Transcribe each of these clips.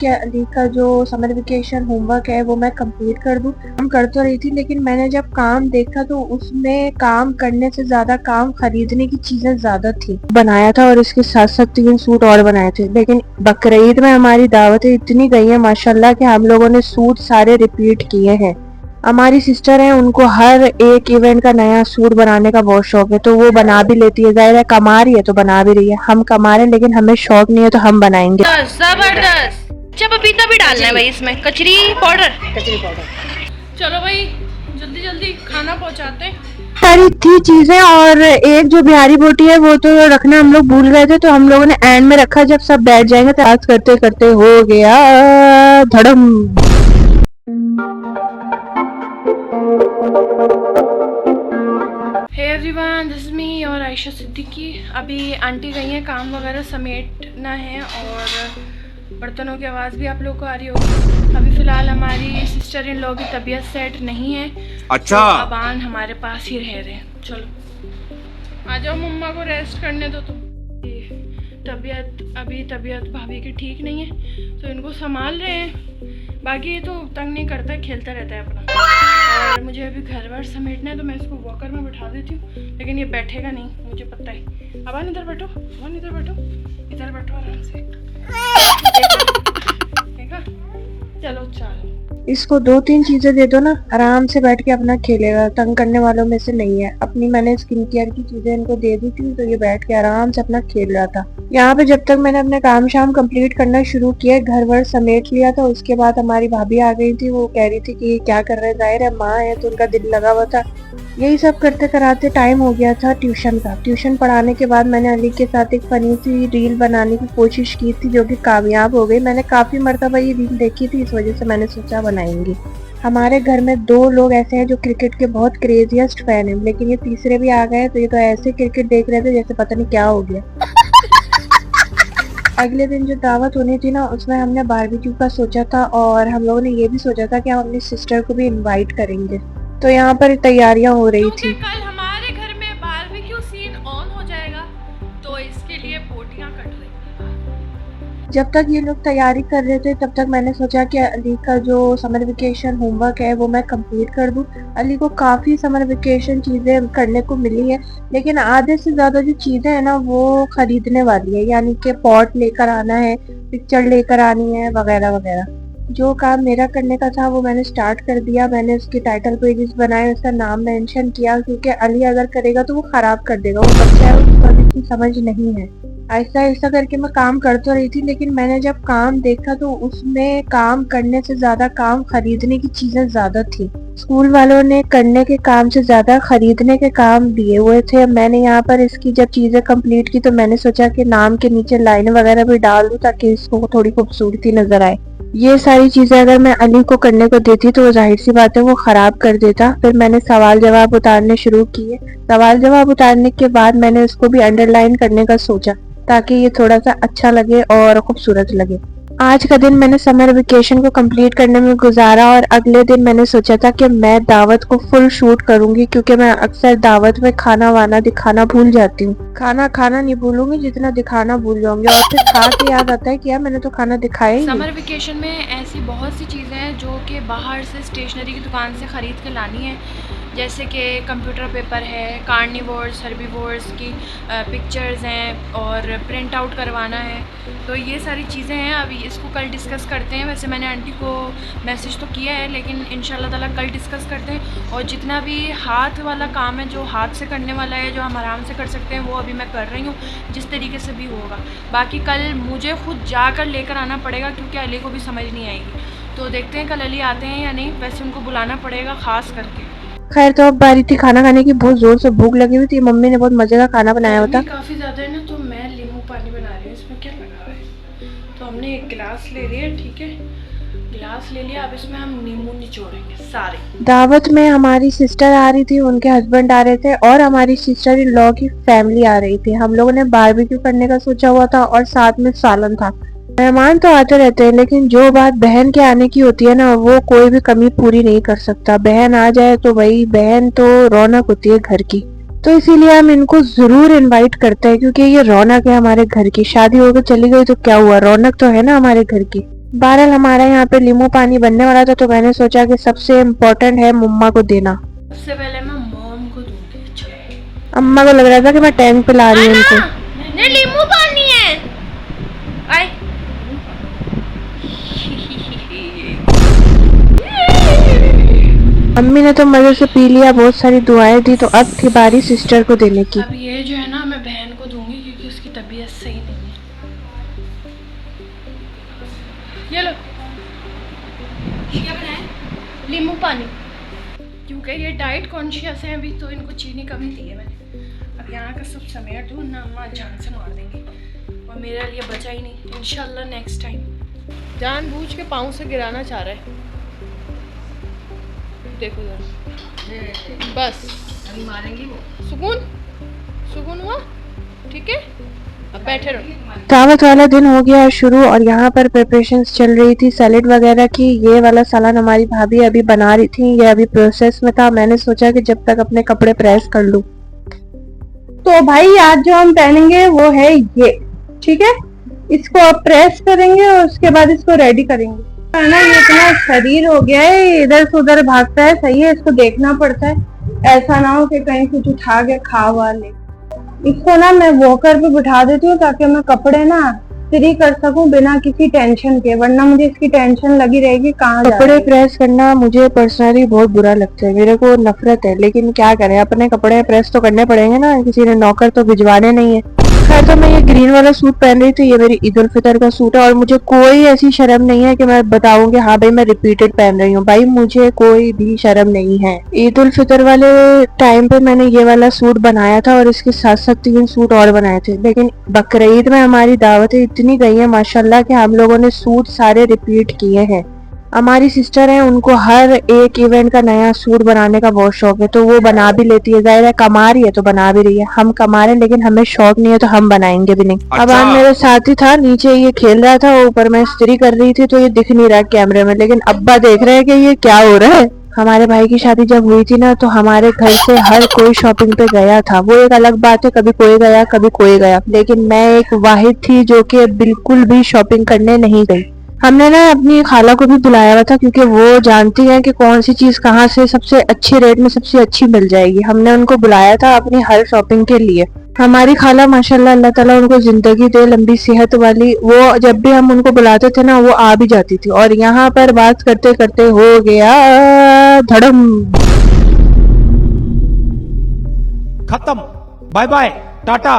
कि अली का जो समर वेकेशन होमवर्क है वो मैं कंप्लीट कर दूं। काम कर तो रही थी लेकिन मैंने जब काम देखा तो उसमें काम करने से ज्यादा काम खरीदने की चीजें ज्यादा थी। बनाया था और इसके साथ साथ 3 सूट और बनाए थे, लेकिन बकरीद में हमारी दावतें इतनी गई हैं माशाल्लाह कि हम लोगों ने सूट सारे रिपीट किए हैं। हमारी सिस्टर है, उनको हर एक इवेंट का नया सूट बनाने का बहुत शौक है, तो वो बना भी लेती है। जाहिर है कमा रही है तो बना भी रही है। हम कमा रहे हैं लेकिन हमें शौक नहीं है तो हम बनाएंगे। जबरदस्त। अच्छा पपीता भी डालना है भाई इसमें, कचरी पाउडर। चलो भाई जल्दी जल्दी खाना पहुंचाते हैं। सारी थी चीजें और एक जो बिहारी बोटी है वो तो रखना हम लोग भूल गए थे, तो हम लोगों ने एंड में रखा। जब सब बैठ जाएंगे तो आज करते करते हो गया धड़म। Hey everyone, this is me और आयशा सिद्दीकी। अभी आंटी गई हैं काम वगैरह समेटना है और बर्तनों की आवाज़ भी आप लोगों को आ रही होगी। अभी फ़िलहाल हमारी सिस्टर इन लोगों की तबीयत सेट नहीं है। अच्छा, तो अबान हमारे पास ही रह रहे हैं। चलो आ जाओ, मम्मा को रेस्ट करने दो। तो तबीयत भाभी की ठीक नहीं है तो इनको संभाल रहे हैं। बाकी ये तो तंग नहीं करता है, खेलता रहता है अपना। और मुझे अभी घर वर समेटना है तो मैं इसको वॉकर में बैठा देती हूँ, लेकिन ये बैठेगा नहीं, मुझे पता है। अब इधर बैठो, इधर बैठो आराम से। देखा? चलो चलो, इसको 2-3 चीजें दे दो ना, आराम से बैठ के अपना खेलेगा। तंग करने वालों में से नहीं है। अपनी मैंने स्किन केयर की चीजें इनको दे दी थी तो ये बैठ के आराम से अपना खेल रहा था। यहाँ पे जब तक मैंने अपने काम शाम कंप्लीट करना शुरू किया, घर वर समेट लिया था, उसके बाद हमारी भाभी आ गई थी। वो कह रही थी कि क्या कर रहे हैं, जाहिर है माँ है तो उनका दिल लगा हुआ था। यही सब करते कराते टाइम हो गया था ट्यूशन का। ट्यूशन पढ़ाने के बाद मैंने अली के साथ एक फनी सी रील बनाने की कोशिश की थी जो कि कामयाब हो गई। मैंने काफी मर्तबा ये रील देखी थी, इस वजह से मैंने सोचा बनाएंगे। हमारे घर में 2 लोग ऐसे हैं जो क्रिकेट के बहुत क्रेजीएस्ट फैन हैं, लेकिन ये तीसरे भी आ गए तो ये तो ऐसे क्रिकेट देख रहे थे जैसे पता नहीं क्या हो गया। अगले दिन जो दावत होनी थी ना, उसमें हमने बारबेक्यू का सोचा था और हम लोगों ने ये भी सोचा था कि हम अपनी सिस्टर को भी इनवाइट करेंगे। तो यहाँ पर तैयारियां हो रही थी। कल हमारे घर में बारबेक्यू सीन ऑन हो जाएगा तो इसके लिए बोटियां कट रही हैं। जब तक ये लोग तैयारी कर रहे थे तब तक मैंने सोचा कि अली का जो समर वेकेशन होमवर्क है वो मैं कंप्लीट कर दूं। अली को काफ़ी समर वेकेशन चीज़ें करने को मिली है, लेकिन आधे से ज़्यादा जो चीज़ें हैं ना वो ख़रीदने वाली है, यानी कि पॉट लेकर आना है, पिक्चर लेकर आनी है, वगैरह वगैरह। जो काम मेरा करने का था वो मैंने स्टार्ट कर दिया। मैंने उसके टाइटल पेजेस बनाए, उसका नाम मेंशन किया, क्योंकि अली अगर करेगा तो वो ख़राब कर देगा। वो बच्चा है, उसको अभी इतनी समझ नहीं है। ऐसा ऐसा करके मैं काम कर तो रही थी, लेकिन मैंने जब काम देखा तो उसमें काम करने से ज्यादा काम खरीदने की चीजें ज्यादा थी। स्कूल वालों ने करने के काम से ज्यादा खरीदने के काम दिए हुए थे। मैंने यहाँ पर इसकी जब चीजें कंप्लीट की तो मैंने सोचा कि नाम के नीचे लाइन वगैरह भी डाल दूं ताकि इसको थोड़ी खूबसूरती नजर आए। ये सारी चीजें अगर मैं अली को करने को देती तो वो जाहिर सी बात है वो खराब कर देता। फिर मैंने सवाल जवाब उतारने शुरू किए। सवाल जवाब उतारने के बाद मैंने उसको भी अंडरलाइन करने का सोचा ताकि ये थोड़ा सा अच्छा लगे और खूबसूरत लगे। आज का दिन मैंने समर वेकेशन को कंप्लीट करने में गुजारा और अगले दिन मैंने सोचा था कि मैं दावत को फुल शूट करूंगी, क्योंकि मैं अक्सर दावत में खाना वाना दिखाना भूल जाती हूँ। खाना खाना नहीं भूलूंगी जितना दिखाना भूल जाऊंगी, और फिर खा के याद आता है कि यार मैंने तो खाना दिखाया ही नहीं। समर वेकेशन में ऐसी बहुत सी चीज़ें हैं जो कि बाहर से स्टेशनरी की दुकान से ख़रीद के लानी है, जैसे कि कंप्यूटर पेपर है, कार्निवोर्स हर्बीवोर्स की पिक्चर्स हैं और प्रिंट आउट करवाना है। तो ये सारी चीज़ें हैं। अभी इसको कल डिस्कस करते हैं। वैसे मैंने आंटी को मैसेज तो किया है, लेकिन इंशाल्लाह ताला कल डिस्कस करते हैं। और जितना भी हाथ वाला काम है, जो हाथ से करने वाला है, जो हम आराम से कर सकते हैं, वो अभी मैं कर रही हूँ जिस तरीके से भी होगा। बाकी कल मुझे खुद जाकर लेकर आना पड़ेगा क्योंकि अली को भी समझ नहीं आएगी। तो देखते हैं कल अली आते हैं या नहीं। वैसे उनको बुलाना पड़ेगा ख़ास करके। खैर, तो अब बारी थी खाना खाने की। बहुत जोर से भूख लगी हुई थी। मम्मी ने बहुत मजे का खाना बनाया होता। काफ़ी ज़्यादा है ना, तो मैं नींबू पानी बना रही हूँ। इसमें क्या लगा हुआ है? तो हमने एक गिलास ले लिया, ठीक है, गिलास ले लिया। अब इसमें हम नींबू निचोड़ेंगे सारे। दावत में हमारी सिस्टर आ रही थी, उनके हस्बैंड आ रहे थे और हमारी सिस्टर इन लॉ की फैमिली आ रही थी। हम लोगों ने बारबेक्यू करने का सोचा हुआ था और साथ में सालन था। मेहमान तो आते रहते हैं, लेकिन जो बात बहन के आने की होती है ना, वो कोई भी कमी पूरी नहीं कर सकता। बहन आ जाए तो वही बहन तो रौनक होती है घर की। तो इसीलिए हम इनको जरूर इनवाइट करते हैं, क्योंकि ये रौनक है हमारे घर की। शादी होकर चली गई तो क्या हुआ, रौनक तो है ना हमारे घर की। बहरहाल हमारा यहाँ पे नींबू पानी बनने वाला था, तो मैंने सोचा कि सबसे इम्पोर्टेंट है मम्मा को देना। सबसे पहले मैं मॉम को दूंगी। अच्छा अम्मा को लग रहा था कि मैं टैंक पे ला रही हूँ उनको। ये नींबू पानी है। आए अम्मी ने तो मजे से पी लिया, बहुत सारी दुआएं दी, तो अब थी बारी सिस्टर को देने की। अब ये जो है ना मैं बहन को दूंगी क्योंकि उसकी तबीयत सही नहीं है। ये लो, क्या बनाए? नींबू पानी। क्योंकि ये डाइट कॉन्शियस है अभी, तो इनको चीनी कम ही दी है मैंने। अब यहाँ का सब समेट दूँ ना, अम्मा जान से मार देंगे और मेरा लिए बचा ही नहीं। इंशाल्लाह नेक्स्ट टाइम। जानबूझ के पाँव से गिराना चाह रहा है, देखो जरा। बस अभी मारेंगे वो। सुकून सुकून हुआ, ठीक है, अब बैठे रहो। दावत वाला दिन हो गया शुरू और यहाँ पर प्रिपरेशंस चल रही थी सैलेड वगैरह की। ये वाला सालन हमारी भाभी अभी बना रही थी, ये अभी प्रोसेस में था। मैंने सोचा कि जब तक अपने कपड़े प्रेस कर लूं। तो भाई आज जो हम पहनेंगे वो है ये, ठीक है। इसको अब प्रेस करेंगे और उसके बाद इसको रेडी करेंगे। है ना, ये इतना शरीर हो गया है, इधर से उधर भागता है। सही है, इसको देखना पड़ता है, ऐसा ना हो कि कहीं कुछ उठा के खा हुआ ले। इसको ना मैं वॉकर पे बिठा देती हूँ ताकि मैं कपड़े ना फ्री कर सकूं बिना किसी टेंशन के, वरना मुझे इसकी टेंशन लगी रहेगी कहाँ कपड़े प्रेस करना मुझे पर्सनली बहुत बुरा लगता है, मेरे को नफरत है। लेकिन क्या करें, अपने कपड़े प्रेस तो करने पड़ेंगे ना, किसी ने नौकर तो भिजवाने नहीं है। खैर, तो मैं ये ग्रीन वाला सूट पहन रही थी, ये मेरी ईद उल फितर का सूट है और मुझे कोई ऐसी शर्म नहीं है कि मैं बताऊं कि हाँ भाई मैं रिपीटेड पहन रही हूँ। भाई मुझे कोई भी शर्म नहीं है। ईद उल फितर वाले टाइम पे मैंने ये वाला सूट बनाया था और इसके साथ साथ 3 सूट और बनाए थे, लेकिन बकरीद में हमारी दावतें इतनी गई है माशाल्लाह कि हम लोगों ने सूट सारे रिपीट किए हैं। हमारी सिस्टर है, उनको हर एक इवेंट का नया सूट बनाने का बहुत शौक है, तो वो बना भी लेती है। जाहिर है कमा रही है तो बना भी रही है, हम कमा रहे हैं लेकिन हमें शौक नहीं है तो हम बनाएंगे भी नहीं। अब आज मेरे साथ ही था, नीचे ये खेल रहा था, ऊपर मैं इस्त्री कर रही थी, तो ये दिख नहीं रहा कैमरे में, लेकिन अब्बा देख रहे हैं कि ये क्या हो रहा है। हमारे भाई की शादी जब हुई थी ना, तो हमारे घर से हर कोई शॉपिंग पे गया था। वो एक अलग बात है, कभी कोई गया कभी कोई गया, लेकिन मैं एक वाहिद थी जो कि बिल्कुल भी शॉपिंग करने नहीं गई। हमने ना अपनी खाला को भी बुलाया हुआ था क्योंकि वो जानती है कि कौन सी चीज कहाँ से सबसे अच्छे रेट में सबसे अच्छी मिल जाएगी। हमने उनको बुलाया था अपनी हर शॉपिंग के लिए। हमारी खाला माशाल्लाह, अल्लाह ताला उनको जिंदगी दे, लंबी सेहत वाली, वो जब भी हम उनको बुलाते थे ना वो आ भी जाती थी। और यहाँ पर बात करते करते हो गया धड़म खत्म, बाय बाय टाटा।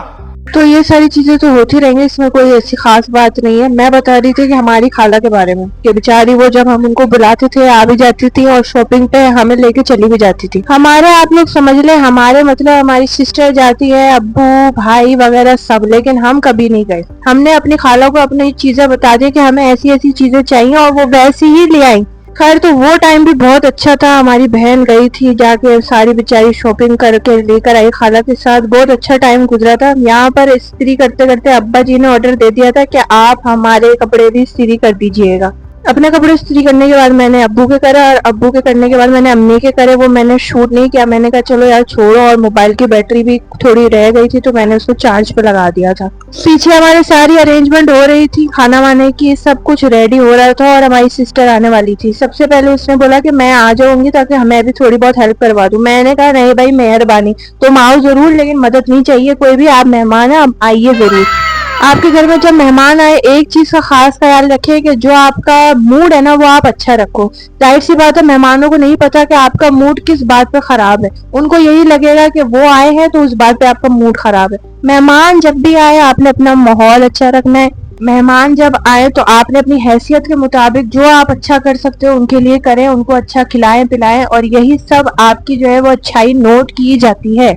तो ये सारी चीजें तो होती रहेंगी, इसमें कोई ऐसी खास बात नहीं है। मैं बता रही थी कि हमारी खाला के बारे में, कि बेचारी वो जब हम उनको बुलाते थे आ भी जाती थी और शॉपिंग पे हमें लेके चली भी जाती थी। हमारे आप लोग समझ ले, हमारे मतलब हमारी सिस्टर जाती है, अब्बू भाई वगैरह सब, लेकिन हम कभी नहीं गए। हमने अपनी खाला को अपनी चीजें बता दी कि हमें ऐसी ऐसी चीजें चाहिए और वो वैसी ही ले आई। खैर, तो वो टाइम भी बहुत अच्छा था। हमारी बहन गई थी, जाके सारी बेचारी शॉपिंग करके लेकर आई खाला के साथ, बहुत अच्छा टाइम गुजरा था। यहाँ पर इस्त्री करते करते अब्बा जी ने ऑर्डर दे दिया था कि आप हमारे कपड़े भी इस्त्री कर दीजिएगा। अपने कपड़े इस्त्री करने के बाद मैंने अब्बू के करे और अब्बू के करने के बाद मैंने अम्मी के करे। वो मैंने शूट नहीं किया, मैंने कहा चलो यार छोड़ो, और मोबाइल की बैटरी भी थोड़ी रह गई थी तो मैंने उसको चार्ज पे लगा दिया था। पीछे हमारे सारी अरेंजमेंट हो रही थी, खाना वाने की सब कुछ रेडी हो रहा था और हमारी सिस्टर आने वाली थी। सबसे पहले उसने बोला कि मैं आ जाऊंगी ताकि हमें भी थोड़ी बहुत हेल्प करवा दूं। मैंने कहा नहीं भाई मेहरबानी, तुम आओ जरूर लेकिन मदद नहीं चाहिए कोई भी, आप मेहमान है, आइए जरूर। आपके घर में जब मेहमान आए एक चीज का खास ख्याल रखिए कि जो आपका मूड है ना वो आप अच्छा रखो। जाहिर सी बात है मेहमानों को नहीं पता कि आपका मूड किस बात पे खराब है, उनको यही लगेगा कि वो आए हैं तो उस बात पे आपका मूड खराब है। मेहमान जब भी आए आपने अपना माहौल अच्छा रखना है। मेहमान जब आए तो आपने अपनी हैसियत के मुताबिक जो आप अच्छा कर सकते हो उनके लिए करें, उनको अच्छा खिलाएं पिलाएं, और यही सब आपकी जो है वो अच्छाई नोट की जाती है।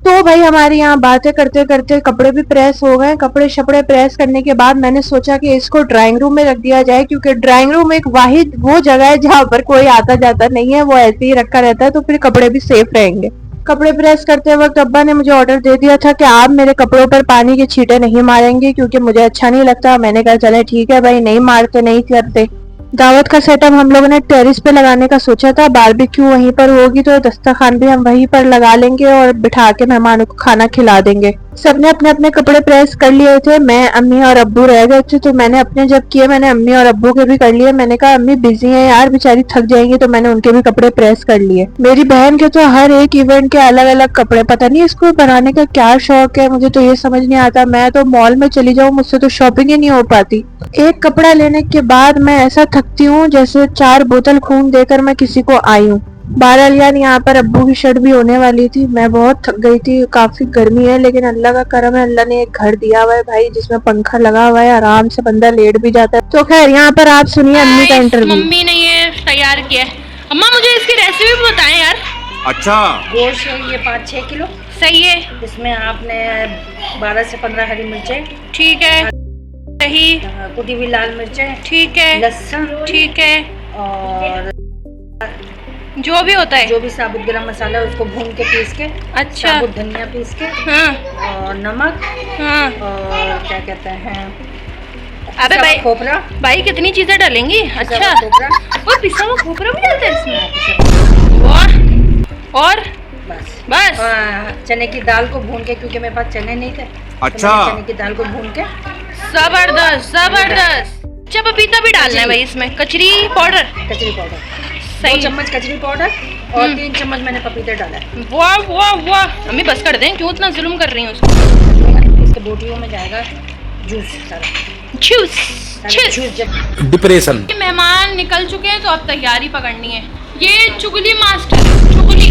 तो भाई हमारे यहाँ बातें करते करते कपड़े भी प्रेस हो गए। कपड़े शपड़े प्रेस करने के बाद मैंने सोचा कि इसको ड्राइंग रूम में रख दिया जाए, क्योंकि ड्राइंग रूम एक वाहिद वो जगह है जहाँ पर कोई आता जाता नहीं है, वो ऐसे ही रखा रहता है, तो फिर कपड़े भी सेफ रहेंगे। कपड़े प्रेस करते वक्त अब्बा ने मुझे ऑर्डर दे दिया था कि आप मेरे कपड़ों पर पानी के छींटे नहीं मारेंगे क्योंकि मुझे अच्छा नहीं लगता। मैंने कहा चले ठीक है भाई, नहीं मारते नहीं करते। दावत का सेटअप हम लोगों ने टेरिस पे लगाने का सोचा था, बारबेक्यू वहीं पर होगी तो दस्तरखान भी हम वहीं पर लगा लेंगे और बिठा के मेहमानों को खाना खिला देंगे। सबने अपने अपने कपड़े प्रेस कर लिए थे, मैं अम्मी और अब्बू रह गए थे, तो मैंने अपने जब किए मैंने अम्मी और अब्बू के भी कर लिए। मैंने कहा अम्मी बिजी हैं यार, बेचारी थक जाएंगी, तो मैंने उनके भी कपड़े प्रेस कर लिए। मेरी बहन के तो हर एक इवेंट के अलग अलग कपड़े, पता नहीं इसको बनाने का क्या शौक है, मुझे तो ये समझ नहीं आता। मैं तो मॉल में चली जाऊँ, मुझसे तो शॉपिंग ही नहीं हो पाती। एक कपड़ा लेने के बाद मैं ऐसा थकती हूँ जैसे 4 बोतल खून देकर मैं किसी को आई हूँ। बहरहाल यार यहाँ पर अब्बू की शर्ट भी होने वाली थी, मैं बहुत थक गई थी, काफी गर्मी है, लेकिन अल्लाह का करम है, अल्लाह ने एक घर दिया हुआ है भाई जिसमें पंखा लगा हुआ है, आराम से बंदा लेट भी जाता है। तो खैर यहाँ पर आप सुनिए अम्मी का इंटरव्यू। मम्मी ने ये तैयार किया है। अम्मा मुझे इसकी रेसिपी भी बताएं यार। अच्छा, गोश्त है ये 5-6 किलो। सही है, इसमें आपने 12 से 15 हरी मिर्चें, ठीक है, सही, कुटी हुई लाल मिर्चें, ठीक है, लहसुन, ठीक है, और जो भी होता है, जो भी साबुत गरम मसाला है उसको भून के पीस के, अच्छा, साबुत धनिया पीस के, हाँ और नमक, हाँ। और क्या कहते हैं, अबे पिसा हुआ भाई खोपरा, भाई कितनी चीजें डालेंगी। पिसा अच्छा, हुआ खोपरा, वो पिसा हुआ खोपरा भी डालते हैं इसमें। पिसा हुआ, और बस बस और चने की दाल को भून के, क्योंकि मेरे पास चने नहीं थे, तो अच्छा। मैंने चने की दाल को भून के, जबरदस्त जबरदस्त। अच्छा पपीता भी डालना है भाई इसमें, कचरी पाउडर, कचरी पाउडर, 2 सही। चम्मच कचरी पाउडर और 3 चम्मच मैंने पपीते डाला है। वाह वाह वाह, अम्मी बस कर दें, क्यों इतना जुल्म कर रही हूँ उसको। इसके बोटियों में जाएगा जूस सारा, चूस चूस। जूस जब डिप्रेशन। मेहमान निकल चुके हैं तो अब तैयारी पकड़नी है। ये चुगली मास्टर है, चुगली।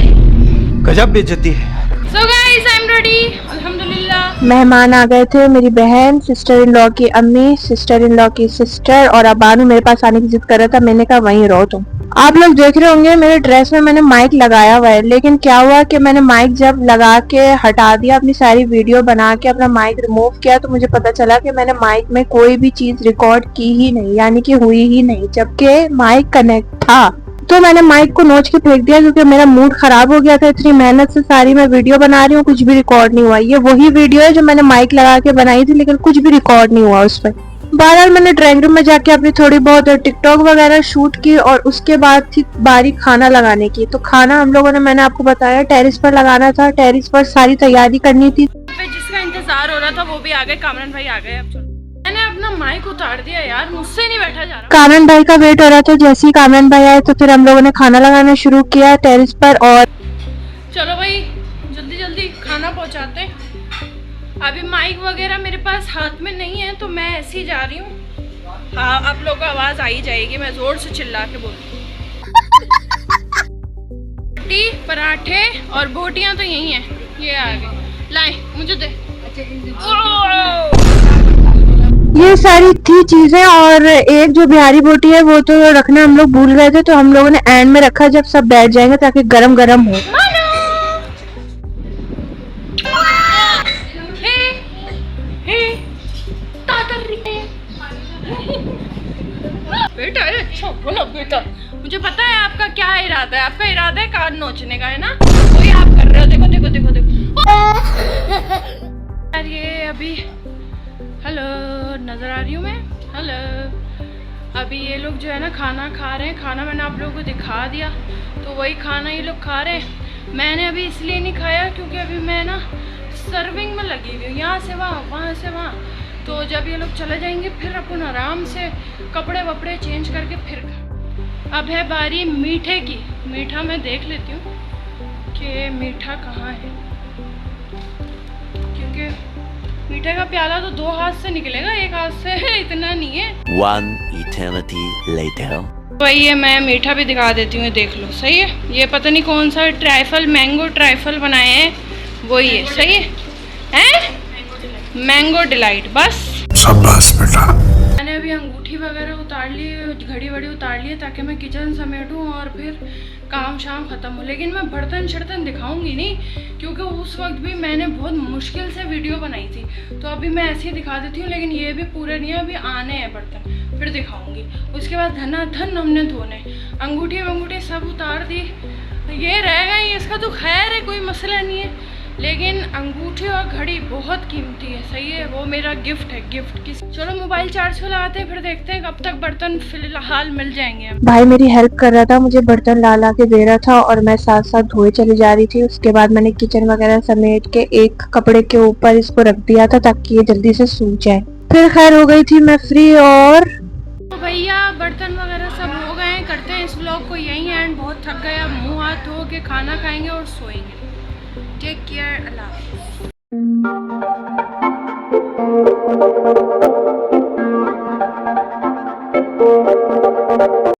गजब बेइज्जती है। So guys I am ready, अल्हम्दुलिल्लाह। मेहमान आ गए थे, मेरी बहन, सिस्टर इन लॉ की अम्मी, सिस्टर इन लॉ की सिस्टर और अबानू मेरे पास आने की जिद कर रहा था। मैंने कहा वहीं रहो तुम। आप लोग देख रहे होंगे मेरे ड्रेस में मैंने माइक लगाया हुआ है, लेकिन क्या हुआ कि मैंने माइक जब लगा के हटा दिया, अपनी सारी वीडियो बना के अपना माइक रिमूव किया, तो मुझे पता चला कि मैंने माइक में कोई भी चीज रिकॉर्ड की ही नहीं, यानी कि हुई ही नहीं, जबकि माइक कनेक्ट था। तो मैंने माइक को नोच के फेंक दिया क्योंकि मेरा मूड खराब हो गया था। इतनी मेहनत से सारी मैं वीडियो बना रही हूँ, कुछ भी रिकॉर्ड नहीं हुआ। ये वही वीडियो है जो मैंने माइक लगा के बनाई थी, लेकिन कुछ भी रिकॉर्ड नहीं हुआ उस पर। बहरहाल मैंने ड्राइंग रूम में जाके अपनी थोड़ी बहुत टिकटॉक वगैरह शूट की और उसके बाद थी बारी खाना लगाने की। तो खाना हम लोगों ने, मैंने आपको बताया, टेरिस पर लगाना था, टेरिस पर सारी तैयारी करनी थी। जिसका इंतजार हो रहा था वो भी आ गए, कामरान भाई आ गए। अब चलो, मैंने अपना माइक उतार दिया यार, मुझसे नहीं बैठा जा रहा। कामरान भाई का वेट हो रहा था, जैसे ही कामरान भाई आए तो फिर हम लोगों ने खाना लगाना शुरू किया टेरिस पर। और चलो भाई जल्दी जल्दी खाना पहुंचाते हैं। अभी माइक वगैरह मेरे पास हाथ में नहीं है, तो मैं ऐसे ही जा रही हूँ। हाँ, आप लोगों को आवाज आ ही जाएगी, मैं जोर से चिल्ला के बोलूँ। रोटी, पराठे और बोटियां तो यही हैं, ये आ गई। लाए मुझे दे। ये सारी थी चीजें, और एक जो बिहारी बोटी है वो तो रखना हम लोग भूल गए थे, तो हम लोगों ने एंड में रखा जब सब बैठ जाएंगे, ताकि गरम गरम हो। बेटा अच्छा बोलो बेटा, मुझे पता है आपका क्या इरादा है। आपका इरादा है कान नोचने का, है ना? वही आप कर रहे हो। देखो देखो देखो देखो यार, ये अभी हेलो नजर आ रही हूँ मैं। हेलो, अभी ये लोग जो है ना खाना खा रहे हैं। खाना मैंने आप लोगों को दिखा दिया, तो वही खाना ये लोग खा रहे हैं। मैंने अभी इसलिए नहीं खाया क्योंकि अभी मैं ना सर्विंग में लगी हुई हूँ, यहाँ से वहाँ से वहाँ। तो जब ये लोग चले जाएंगे फिर अपन आराम से कपड़े वपड़े चेंज करके फिर अब है बारी मीठे की। मीठा मैं देख लेती हूँ कि मीठा कहाँ है, क्योंकि मीठे का प्याला तो 2 हाथ से निकलेगा, 1 हाथ से इतना नहीं है। 1 eternity later. वही है, मैं मीठा भी दिखा देती हूँ, देख लो। सही है, ये पता नहीं कौन सा ट्राइफल, मैंगो ट्राइफल बनाए हैं, वही है। सही है, मैंगो डिलाइट। बस शाबाश बेटा। मैंने अभी अंगूठी वगैरह उतार ली, घड़ी वड़ी उतार ली, ताकि मैं किचन समेटूं और फिर काम शाम ख़त्म हो। लेकिन मैं बर्तन शर्तन दिखाऊंगी नहीं, क्योंकि उस वक्त भी मैंने बहुत मुश्किल से वीडियो बनाई थी। तो अभी मैं ऐसे ही दिखा देती हूँ, लेकिन ये भी पूरे नहीं है, अभी आने हैं बर्तन, फिर दिखाऊंगी। उसके बाद धनाधन हमने धोने, अंगूठी वंगूठी सब उतार दी। ये रह गई, इसका तो खैर है, कोई मसला नहीं है। लेकिन अंगूठी और घड़ी बहुत कीमती है, सही है, वो मेरा गिफ्ट है, गिफ्ट की। चलो मोबाइल चार्ज पे लगाते हैं, फिर देखते हैं कब तक बर्तन फिलहाल मिल जाएंगे हमें। भाई मेरी हेल्प कर रहा था, मुझे बर्तन ला ला के दे रहा था और मैं साथ साथ धोए चली जा रही थी। उसके बाद मैंने किचन वगैरह समेट के एक कपड़े के ऊपर इसको रख दिया था ताकि ये जल्दी से सूख जाए। फिर खैर हो गई थी मैं फ्री और तो भैया बर्तन वगैरह सब हो गए हैं, करते हैं इस व्लॉग को यहीं एंड। बहुत थक गया, मुंह हाथ धो के खाना खाएंगे और सोएंगे। टेक केयर, अल्लाह हाफ़िज़।